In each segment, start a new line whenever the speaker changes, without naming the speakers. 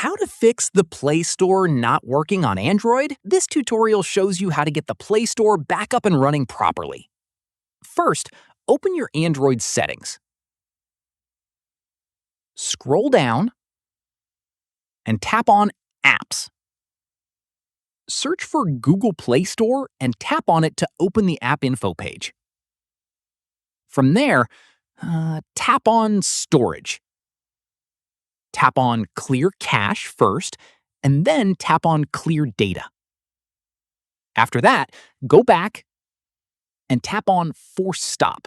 How to fix the Play Store not working on Android? This tutorial shows you how to get the Play Store back up and running properly. First, open your Android settings. Scroll down and tap on Apps. Search for Google Play Store and tap on it to open the app info page. From there, tap on Storage. Tap on Clear Cache first, and then tap on Clear Data. After that, go back and tap on Force Stop.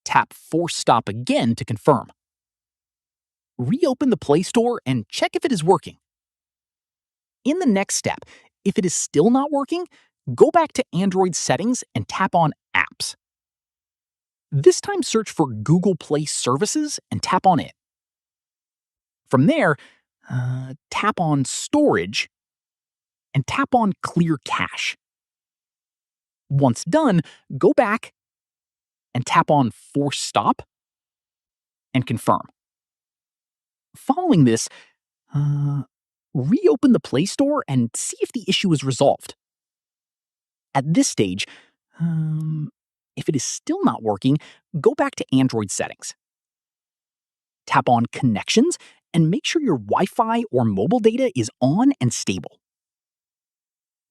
Tap Force Stop again to confirm. Reopen the Play Store and check if it is working. In the next step, if it is still not working, go back to Android settings and tap on Apps. This time search for Google Play Services and tap on it. From there, tap on Storage and tap on Clear Cache. Once done, go back and tap on Force Stop and confirm. Following this, reopen the Play Store and see if the issue is resolved. At this stage, if it is still not working, go back to Android settings. Tap on Connections and make sure your Wi-Fi or mobile data is on and stable.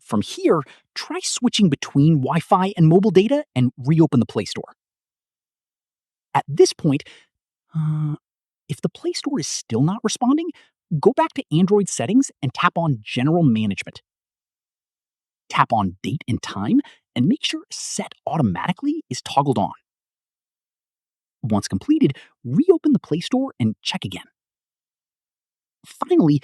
From here, try switching between Wi-Fi and mobile data and reopen the Play Store. At this point, if the Play Store is still not responding, go back to Android settings and tap on General Management. Tap on Date and Time and make sure Set Automatically is toggled on. Once completed, reopen the Play Store and check again. Finally,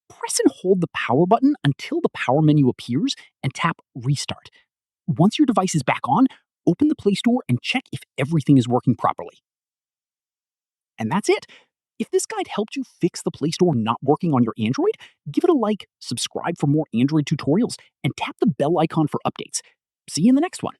press and hold the power button until the power menu appears and tap Restart. Once your device is back on, open the Play Store and check if everything is working properly. And that's it. If this guide helped you fix the Play Store not working on your Android, give it a like, subscribe for more Android tutorials, and tap the bell icon for updates. See you in the next one.